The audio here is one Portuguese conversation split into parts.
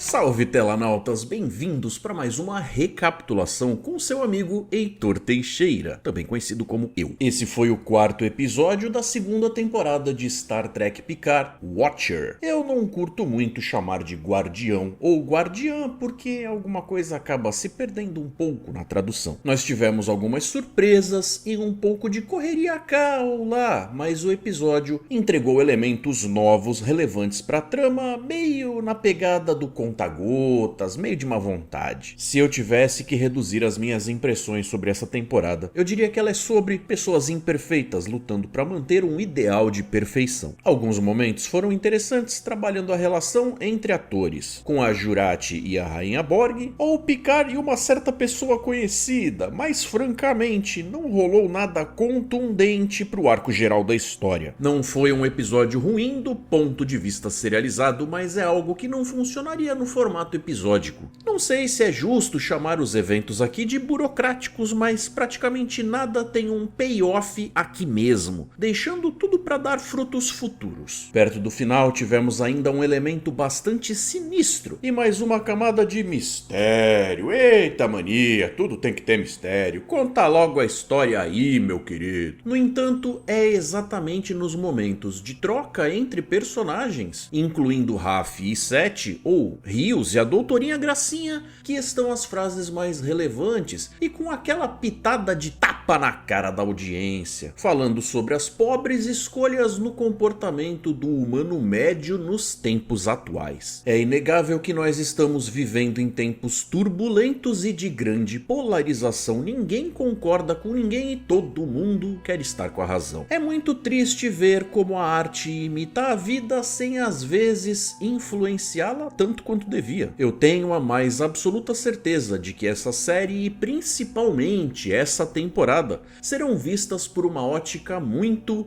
Salve telanautas, bem-vindos para mais uma recapitulação com seu amigo Heitor Teixeira, também conhecido como eu. Esse foi o quarto episódio da segunda temporada de Star Trek Picard, Watcher. Eu não curto muito chamar de guardião ou guardiã porque alguma coisa acaba se perdendo um pouco na tradução. Nós tivemos algumas surpresas e um pouco de correria cá ou lá, mas o episódio entregou elementos novos relevantes para a trama, meio na pegada do conta-gotas, meio de má vontade. Se eu tivesse que reduzir as minhas impressões sobre essa temporada, eu diria que ela é sobre pessoas imperfeitas lutando para manter um ideal de perfeição. Alguns momentos foram interessantes trabalhando a relação entre atores, com a Jurati e a Rainha Borg, ou Picard e uma certa pessoa conhecida, mas francamente não rolou nada contundente pro arco geral da história. Não foi um episódio ruim do ponto de vista serializado, mas é algo que não funcionaria no formato episódico. Não sei se é justo chamar os eventos aqui de burocráticos, mas praticamente nada tem um payoff aqui mesmo, deixando tudo para dar frutos futuros. Perto do final tivemos ainda um elemento bastante sinistro e mais uma camada de mistério. Eita mania, tudo tem que ter mistério. Conta logo a história aí, meu querido. No entanto, é exatamente nos momentos de troca entre personagens, incluindo Raf e Sete, ou Rios e a doutorinha Gracinha, que estão as frases mais relevantes e com aquela pitada de tapa na cara da audiência, falando sobre as pobres escolhas no comportamento do humano médio nos tempos atuais. É inegável que nós estamos vivendo em tempos turbulentos e de grande polarização. Ninguém concorda com ninguém e todo mundo quer estar com a razão. É muito triste ver como a arte imita a vida sem às vezes influenciá-la tanto quanto devia. Eu tenho a mais absoluta certeza de que essa série e principalmente essa temporada serão vistas por uma ótica muito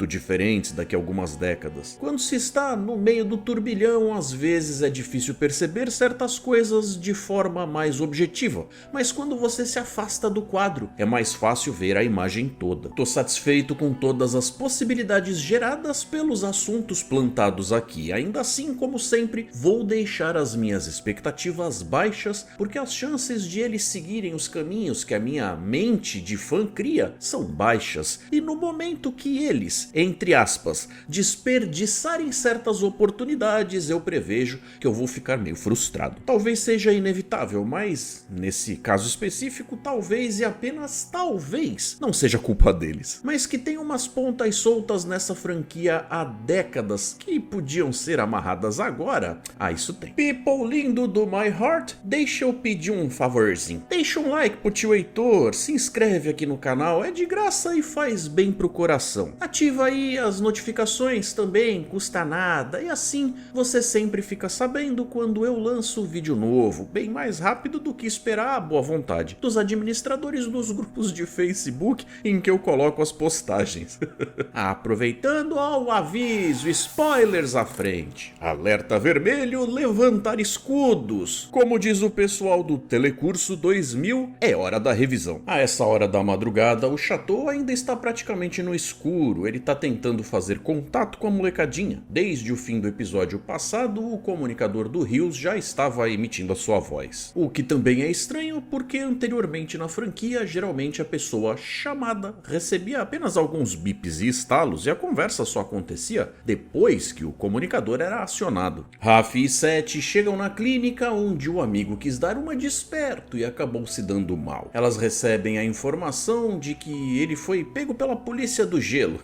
diferente daqui a algumas décadas. Quando se está no meio do turbilhão, às vezes é difícil perceber certas coisas de forma mais objetiva, mas quando você se afasta do quadro, é mais fácil ver a imagem toda. Tô satisfeito com todas as possibilidades geradas pelos assuntos plantados aqui. Ainda assim, como sempre, vou deixar as minhas expectativas baixas, porque as chances de eles seguirem os caminhos que a minha mente de fã cria são baixas, e no momento que eles, entre aspas, desperdiçarem certas oportunidades, eu prevejo que eu vou ficar meio frustrado. Talvez seja inevitável, mas nesse caso específico, talvez e apenas talvez não seja culpa deles, mas que tem umas pontas soltas nessa franquia há décadas que podiam ser amarradas agora. Isso tem. People lindo do my heart, deixa eu pedir um favorzinho. Deixa um like pro tio Heitor, se inscreve aqui no canal, é de graça e faz bem pro coração. Ativa aí as notificações também, custa nada, e assim você sempre fica sabendo quando eu lanço vídeo novo, bem mais rápido do que esperar a boa vontade dos administradores dos grupos de Facebook em que eu coloco as postagens. Aproveitando ao aviso, spoilers à frente. Alerta vermelho, levantar escudos. Como diz o pessoal do Telecurso 2000, é hora da revisão. A essa hora da madrugada, o Chateau ainda está praticamente no escuro. Ele está tentando fazer contato com a molecadinha. Desde o fim do episódio passado, o comunicador do Rios já estava emitindo a sua voz. O que também é estranho, porque anteriormente na franquia, geralmente a pessoa chamada recebia apenas alguns bips e estalos e a conversa só acontecia depois que o comunicador era acionado. Raf e Sete chegam na clínica onde o amigo quis dar uma de esperto e acabou se dando mal. Elas recebem a informação de que ele foi pego pela polícia do gelo.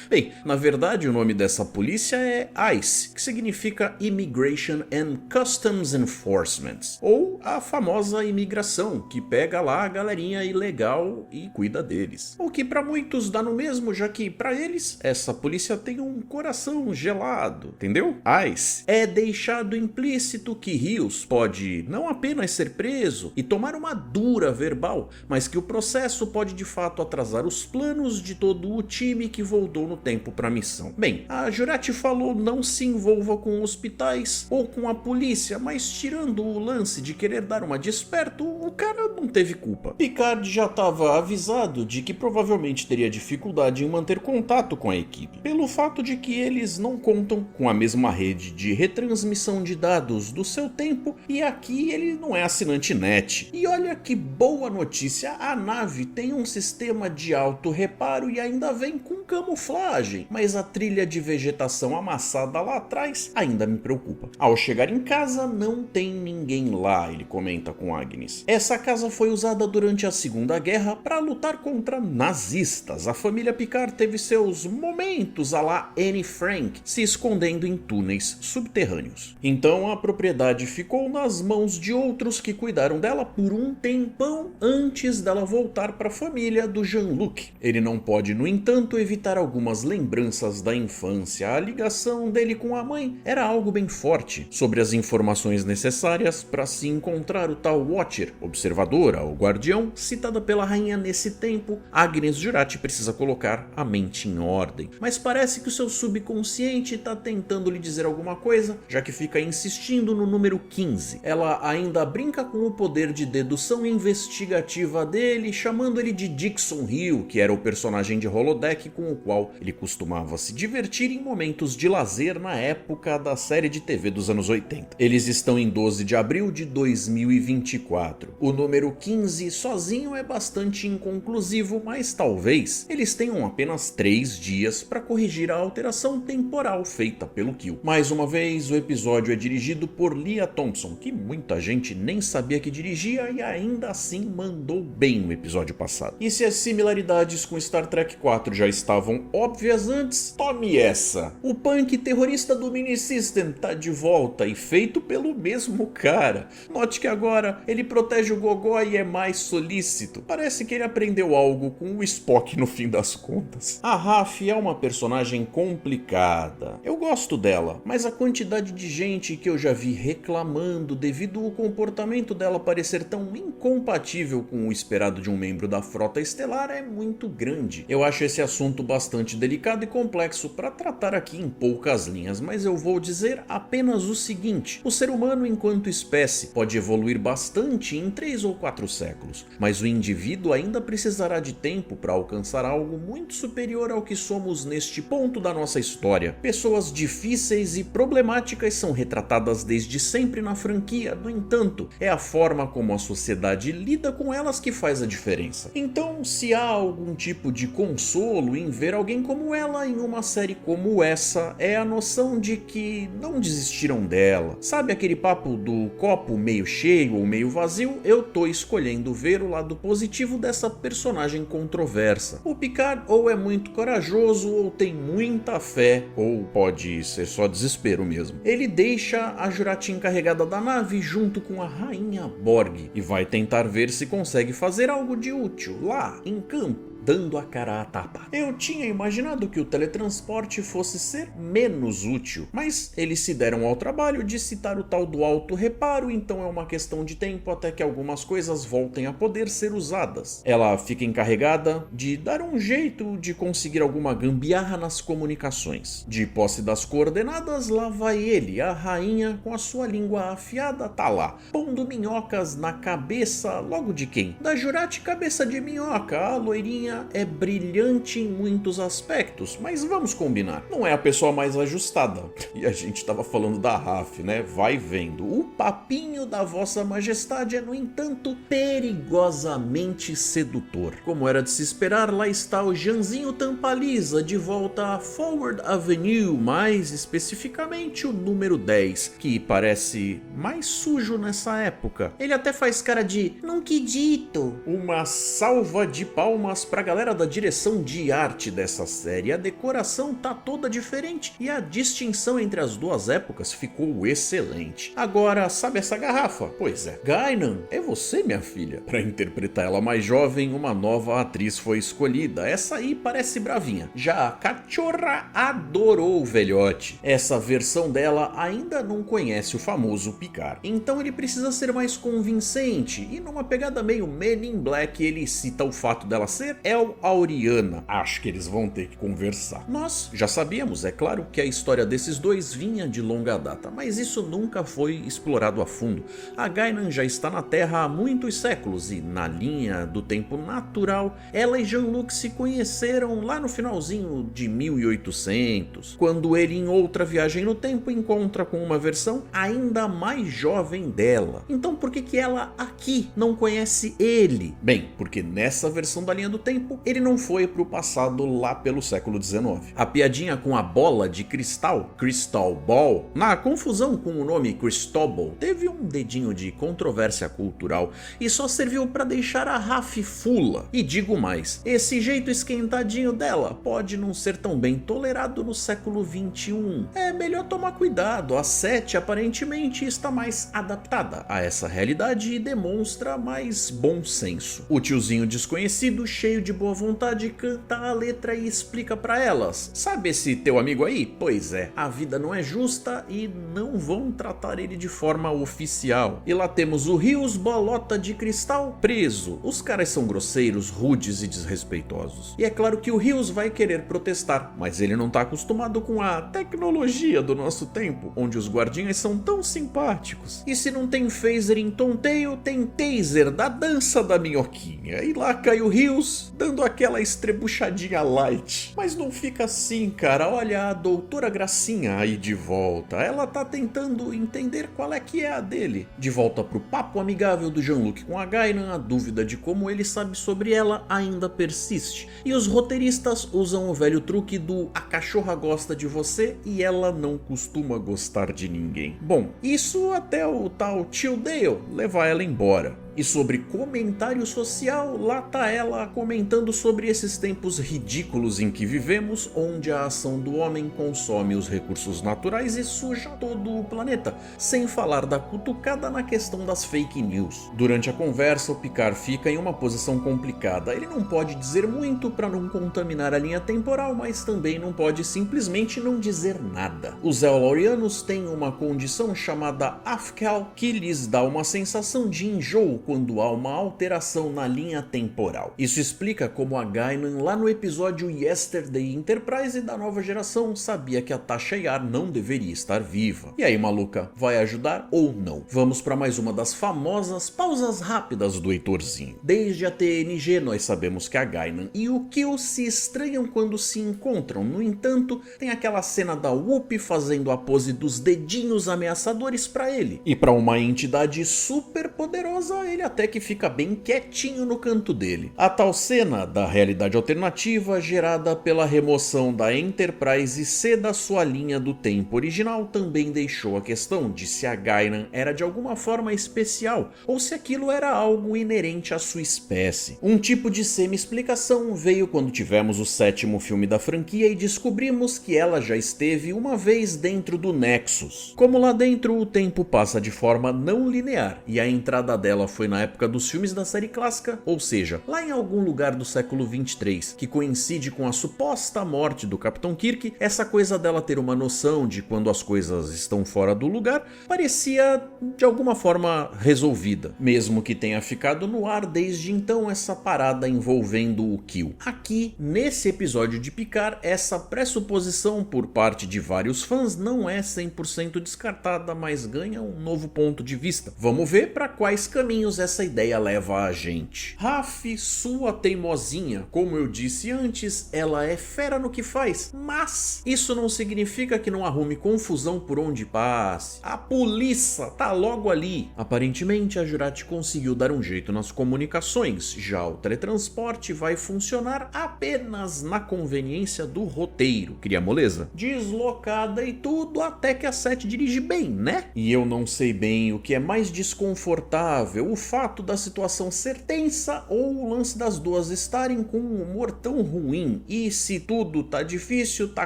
Bem, na verdade o nome dessa polícia é ICE, que significa Immigration and Customs Enforcement, ou a famosa imigração, que pega lá a galerinha ilegal e cuida deles. O que para muitos dá no mesmo, já que para eles essa polícia tem um coração gelado, entendeu? ICE é deixado implícito que Rios pode não apenas ser preso e tomar uma dura verbal, mas que o processo pode de fato atrasar os planos de todo o time que voltou no tempo para a missão. Bem, a Jurati falou não se envolva com hospitais ou com a polícia, mas tirando o lance de querer dar uma de esperto, o cara não teve culpa. Picard já estava avisado de que provavelmente teria dificuldade em manter contato com a equipe, pelo fato de que eles não contam com a mesma rede de retransmissão proteção de dados do seu tempo e aqui ele não é assinante NET. E olha que boa notícia, a nave tem um sistema de auto-reparo e ainda vem com camuflagem, mas a trilha de vegetação amassada lá atrás ainda me preocupa. Ao chegar em casa não tem ninguém lá, ele comenta com Agnes. Essa casa foi usada durante a Segunda Guerra para lutar contra nazistas. A família Picard teve seus momentos à la Anne Frank, se escondendo em túneis subterrâneos. Então a propriedade ficou nas mãos de outros que cuidaram dela por um tempão antes dela voltar para a família do Jean-Luc. Ele não pode, no entanto, evitar algumas lembranças da infância. A ligação dele com a mãe era algo bem forte. Sobre as informações necessárias para se encontrar o tal Watcher, observadora ou guardião, citada pela rainha nesse tempo, Agnes Jurati precisa colocar a mente em ordem. Mas parece que o seu subconsciente está tentando lhe dizer alguma coisa, já que fica insistindo no número 15. Ela ainda brinca com o poder de dedução investigativa dele, chamando ele de Dixon Hill, que era o personagem de holodeck com o qual ele costumava se divertir em momentos de lazer na época da série de TV dos anos 80. Eles estão em 12 de abril de 2024. O número 15 sozinho é bastante inconclusivo, mas talvez eles tenham apenas 3 dias para corrigir a alteração temporal feita pelo Q. Mais uma vez, o episódio é dirigido por Leah Thompson, que muita gente nem sabia que dirigia e ainda assim mandou bem no episódio passado. E se as similaridades com Star Trek 4 já estavam óbvias antes, tome essa! O punk terrorista do Mini-System tá de volta e feito pelo mesmo cara. Note que agora ele protege o Gogó e é mais solícito. Parece que ele aprendeu algo com o Spock no fim das contas. A Raf é uma personagem complicada. Eu gosto dela, mas a quantidade de gente que eu já vi reclamando devido ao comportamento dela parecer tão incompatível com o esperado de um membro da frota estelar é muito grande. Eu acho esse assunto bastante delicado e complexo para tratar aqui em poucas linhas, mas eu vou dizer apenas o seguinte: o ser humano enquanto espécie pode evoluir bastante em 3 ou 4 séculos, mas o indivíduo ainda precisará de tempo para alcançar algo muito superior ao que somos neste ponto da nossa história. Pessoas difíceis e problemáticas são retratadas desde sempre na franquia, no entanto, é a forma como a sociedade lida com elas que faz a diferença. Então, se há algum tipo de consolo em ver alguém como ela em uma série como essa, é a noção de que não desistiram dela. Sabe aquele papo do copo meio cheio ou meio vazio? Eu tô escolhendo ver o lado positivo dessa personagem controversa. O Picard ou é muito corajoso ou tem muita fé, ou pode ser só desespero mesmo. Ele deixa a Jurati encarregada da nave junto com a rainha Borg e vai tentar ver se consegue fazer algo de útil lá em campo, dando a cara à tapa. Eu tinha imaginado que o teletransporte fosse ser menos útil, mas eles se deram ao trabalho de citar o tal do auto-reparo, então é uma questão de tempo até que algumas coisas voltem a poder ser usadas. Ela fica encarregada de dar um jeito de conseguir alguma gambiarra nas comunicações. De posse das coordenadas, lá vai ele, a rainha, com a sua língua afiada, tá lá, pondo minhocas na cabeça, logo de quem? Da Jurati cabeça de minhoca, a loirinha é brilhante em muitos aspectos, mas vamos combinar, não é a pessoa mais ajustada. E a gente tava falando da Raf, né? Vai vendo. O papinho da vossa majestade é, no entanto, perigosamente sedutor. Como era de se esperar, lá está o Janzinho Tampalisa de volta a Forward Avenue, mais especificamente o número 10, que parece mais sujo nessa época. Ele até faz cara de não acredito. Uma salva de palmas pra galera da direção de arte dessa série. A decoração tá toda diferente e a distinção entre as duas épocas ficou excelente. Agora, sabe essa garrafa? Pois é, Guinan, é você, minha filha. Para interpretar ela mais jovem, uma nova atriz foi escolhida. Essa aí parece bravinha. Já a cachorra adorou o velhote. Essa versão dela ainda não conhece o famoso Picard, então ele precisa ser mais convincente, e numa pegada meio Men in Black ele cita o fato dela ser El Auriana. Acho que eles vão ter que conversar. Nós já sabíamos, é claro, que a história desses dois vinha de longa data, mas isso nunca foi explorado a fundo. A Guinan já está na Terra há muitos séculos e, na linha do tempo natural, ela e Jean-Luc se conheceram lá no finalzinho de 1800, quando ele, em outra viagem no tempo, encontra com uma versão ainda mais jovem dela. Então por que ela aqui não conhece ele? Bem, porque nessa versão da linha do tempo, ele não foi pro passado lá pelo século XIX. A piadinha com a bola de cristal, Crystal Ball, na confusão com o nome Cristóbal, teve um dedinho de controvérsia cultural e só serviu para deixar a Raf fula. E digo mais, esse jeito esquentadinho dela pode não ser tão bem tolerado no século XXI. É melhor tomar cuidado, a Sete aparentemente está mais adaptada a essa realidade e demonstra mais bom senso. O tiozinho desconhecido, cheio de boa vontade, canta a letra e explica para elas: sabe esse teu amigo aí? Pois é, a vida não é justa e não vão tratar ele de forma oficial. E lá temos o Rios Bolota de Cristal preso. Os caras são grosseiros, rudes e desrespeitosos. E é claro que o Rios vai querer protestar, mas ele não tá acostumado com a tecnologia do nosso tempo, onde os guardinhas são tão simpáticos. E se não tem phaser em tonteio, tem taser da dança da minhoquinha. E lá cai o Rios, dando aquela estrebuchadinha light. Mas não fica assim, cara. Olha a doutora Gracinha aí de volta. Ela tá tentando entender qual é que é a dele. De volta pro papo amigável do Jean-Luc com a Guinan, a dúvida de como ele sabe sobre ela ainda persiste. E os roteiristas usam o velho truque do a cachorra gosta de você e ela não costuma gostar de ninguém. Bom, isso até o tal Tio Dale levar ela embora. E sobre comentário social, lá tá ela comentando sobre esses tempos ridículos em que vivemos, onde a ação do homem consome os recursos naturais e suja todo o planeta, sem falar da cutucada na questão das fake news. Durante a conversa, o Picard fica em uma posição complicada. Ele não pode dizer muito para não contaminar a linha temporal, mas também não pode simplesmente não dizer nada. Os Elorianos têm uma condição chamada Afcal, que lhes dá uma sensação de enjoo quando há uma alteração na linha temporal. Isso explica como a Guinan, lá no episódio Yesterday Enterprise da nova geração, sabia que a Tasha Yar não deveria estar viva. E aí, maluca, vai ajudar ou não? Vamos para mais uma das famosas pausas rápidas do Heitorzinho. Desde a TNG nós sabemos que a Guinan e o Q se estranham quando se encontram. No entanto, tem aquela cena da Whoopi fazendo a pose dos dedinhos ameaçadores para ele. E para uma entidade super poderosa, ele até que fica bem quietinho no canto dele. A tal cena da realidade alternativa gerada pela remoção da Enterprise C da sua linha do tempo original também deixou a questão de se a Guinan era de alguma forma especial ou se aquilo era algo inerente à sua espécie. Um tipo de semi-explicação veio quando tivemos o 7º filme da franquia e descobrimos que ela já esteve uma vez dentro do Nexus. Como lá dentro o tempo passa de forma não linear e a entrada dela foi na época dos filmes da série clássica, ou seja, lá em algum lugar do século 23, que coincide com a suposta morte do Capitão Kirk, essa coisa dela ter uma noção de quando as coisas estão fora do lugar parecia de alguma forma resolvida, mesmo que tenha ficado no ar desde então essa parada envolvendo o Q. Aqui, nesse episódio de Picard, essa pressuposição por parte de vários fãs não é 100% descartada, mas ganha um novo ponto de vista. Vamos ver para quais caminhos essa ideia leva a gente. Raf, sua teimosinha, como eu disse antes, ela é fera no que faz, mas isso não significa que não arrume confusão por onde passe. A polícia tá logo ali. Aparentemente a Jurati conseguiu dar um jeito nas comunicações, já o teletransporte vai funcionar apenas na conveniência do roteiro. Cria moleza? Deslocada e tudo, até que a Sete dirige bem, né? E eu não sei bem o que é mais desconfortável, o fato da situação ser tensa ou o lance das duas estarem com um humor tão ruim. E se tudo tá difícil, tá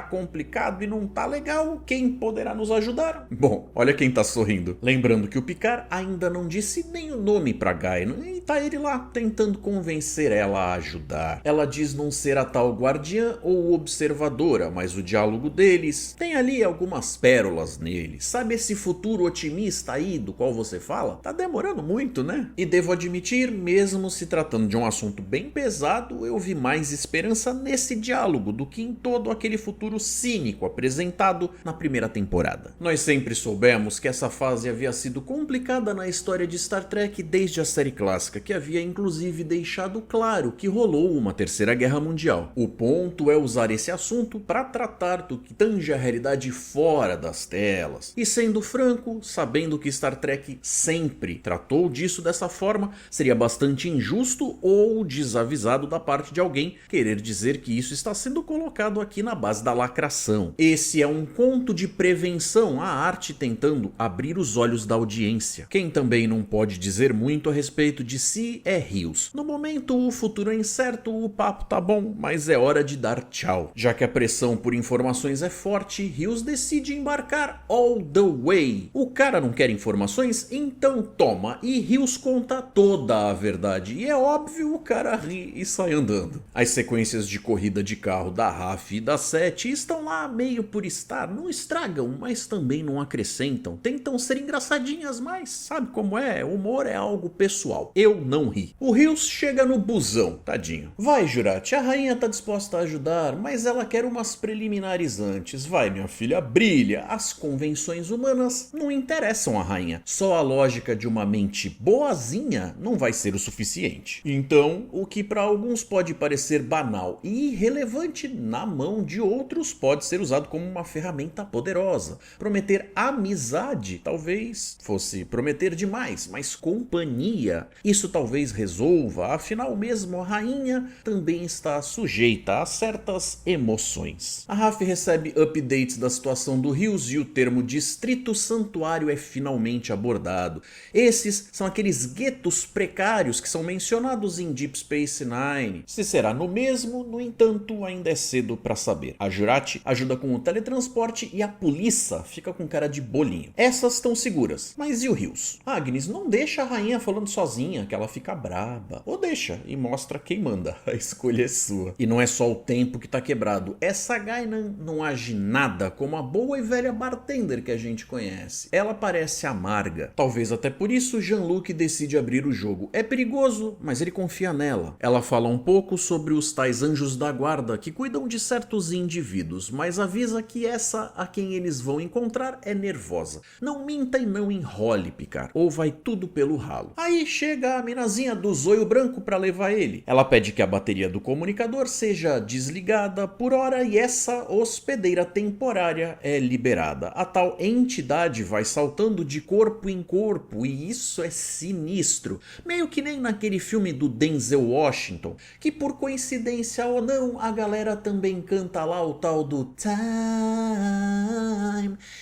complicado e não tá legal, quem poderá nos ajudar? Bom, olha quem tá sorrindo. Lembrando que o Picard ainda não disse nem o nome pra Guinan e tá ele lá tentando convencer ela a ajudar. Ela diz não ser a tal guardiã ou observadora, mas o diálogo deles tem ali algumas pérolas nele. Sabe esse futuro otimista aí do qual você fala? Tá demorando muito, né? E devo admitir, mesmo se tratando de um assunto bem pesado, eu vi mais esperança nesse diálogo do que em todo aquele futuro cínico apresentado na primeira temporada. Nós sempre soubemos que essa fase havia sido complicada na história de Star Trek desde a série clássica, que havia inclusive deixado claro que rolou uma terceira guerra mundial. O ponto é usar esse assunto para tratar do que tange a realidade fora das telas. E sendo franco, sabendo que Star Trek sempre tratou disso dessa forma, seria bastante injusto ou desavisado da parte de alguém querer dizer que isso está sendo colocado aqui na base da lacração. Esse é um conto de prevenção à arte tentando abrir os olhos da audiência. Quem também não pode dizer muito a respeito de si é Rios. No momento o futuro é incerto, o papo tá bom, mas é hora de dar tchau. Já que a pressão por informações é forte, Rios decide embarcar all the way. O cara não quer informações? Então toma. E Rios conta toda a verdade. E é óbvio, o cara ri e sai andando. As sequências de corrida de carro da Raf e da Sete estão lá meio por estar. Não estragam, mas também não acrescentam. Tentam ser engraçadinhas, mas sabe como é? Humor é algo pessoal. Eu não ri. O Rios chega no busão, tadinho. Vai, Jurati, a rainha tá disposta a ajudar, mas ela quer umas preliminares antes. Vai, minha filha, brilha. As convenções humanas não interessam a rainha. Só a lógica de uma mente boazinha não vai ser o suficiente. Então, o que para alguns pode parecer banal e irrelevante, na mão de outros pode ser usado como uma ferramenta poderosa. Prometer amizade talvez fosse prometer demais, mas companhia, isso talvez resolva, afinal mesmo a rainha também está sujeita a certas emoções. A Raf recebe updates da situação do Rios e o termo Distrito Santuário é finalmente abordado. Esses são aqueles guetos precários que são mencionados em Deep Space Nine. Se será no mesmo, no entanto, ainda é cedo para saber. A Jurati ajuda com o teletransporte e a polícia fica com cara de bolinho. Essas estão seguras, mas e o Rios? Agnes, não deixa a rainha falando sozinha, que ela fica braba. Ou deixa e mostra quem manda. A escolha é sua. E não é só o tempo que tá quebrado. Essa Guinan não age nada como a boa e velha bartender que a gente conhece. Ela parece amarga. Talvez até por isso Jean-Luc decide abrir o jogo. É perigoso, mas ele confia nela. Ela fala um pouco sobre os tais anjos da guarda que cuidam de certos indivíduos, mas avisa que essa a quem eles vão encontrar é nervosa. Não minta e não enrole, Picard, ou vai tudo pelo ralo. Aí chega a minazinha do zóio branco para levar ele. Ela pede que a bateria do comunicador seja desligada por hora e essa hospedeira temporária é liberada. A tal entidade vai saltando de corpo em corpo e isso é sinistro. Meio que nem naquele filme do Denzel Washington, que por coincidência ou não, a galera também canta lá o tal do Time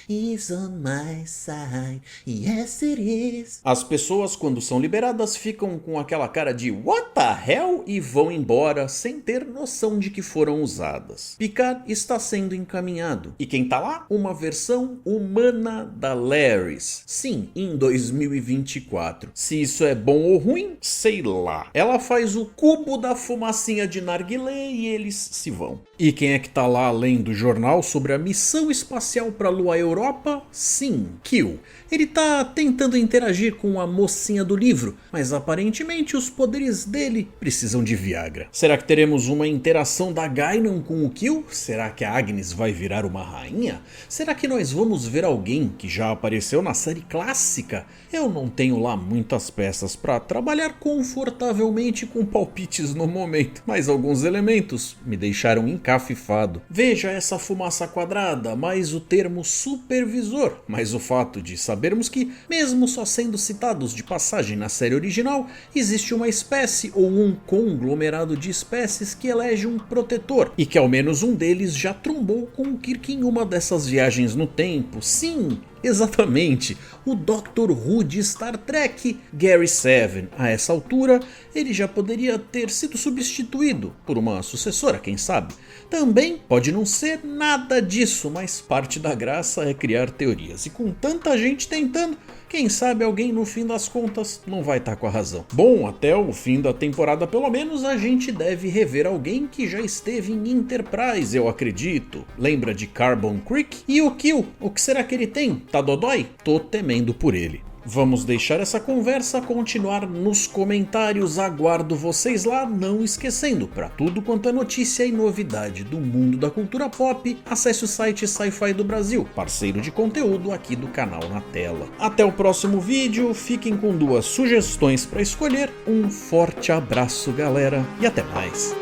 is on my side, yes it is. As pessoas quando são liberadas ficam com aquela cara de what the hell e vão embora sem ter noção de que foram usadas. Picard está sendo encaminhado. E quem tá lá? Uma versão humana da Laris. Sim, em 2024. Se isso é bom ou ruim, sei lá. Ela faz o cubo da fumacinha de narguilé e eles se vão. E quem é que tá lá lendo o jornal sobre a missão espacial para a Lua Europa? Sim, Q. Ele tá tentando interagir com a mocinha do livro, mas aparentemente os poderes dele precisam de Viagra. Será que teremos uma interação da Guinan com o Q? Será que a Agnes vai virar uma rainha? Será que nós vamos ver alguém que já apareceu na série clássica? Eu não tenho lá muitas peças para trabalhar confortavelmente com palpites no momento, mas alguns elementos me deixaram encafifado. Veja essa fumaça quadrada, mais o termo supervisor, mais o fato de sabermos que, mesmo só sendo citados de passagem na série original, existe uma espécie ou um conglomerado de espécies que elege um protetor, e que ao menos um deles já trombou com o Kirk em uma dessas viagens no tempo. Sim, exatamente, o Dr. Who de Star Trek, Gary Seven. A essa altura, ele já poderia ter sido substituído por uma sucessora, quem sabe? Também pode não ser nada disso, mas parte da graça é criar teorias. E com tanta gente tentando, quem sabe alguém no fim das contas não vai estar com a razão. Bom, até o fim da temporada pelo menos a gente deve rever alguém que já esteve em Enterprise, eu acredito. Lembra de Carbon Creek? E o Q? O que será que ele tem? Tá dodói? Tô temendo por ele. Vamos deixar essa conversa continuar nos comentários, aguardo vocês lá, não esquecendo, para tudo quanto é notícia e novidade do mundo da cultura pop, acesse o site Sci-Fi do Brasil, parceiro de conteúdo aqui do canal na tela. Até o próximo vídeo, fiquem com 2 sugestões para escolher, um forte abraço galera e até mais!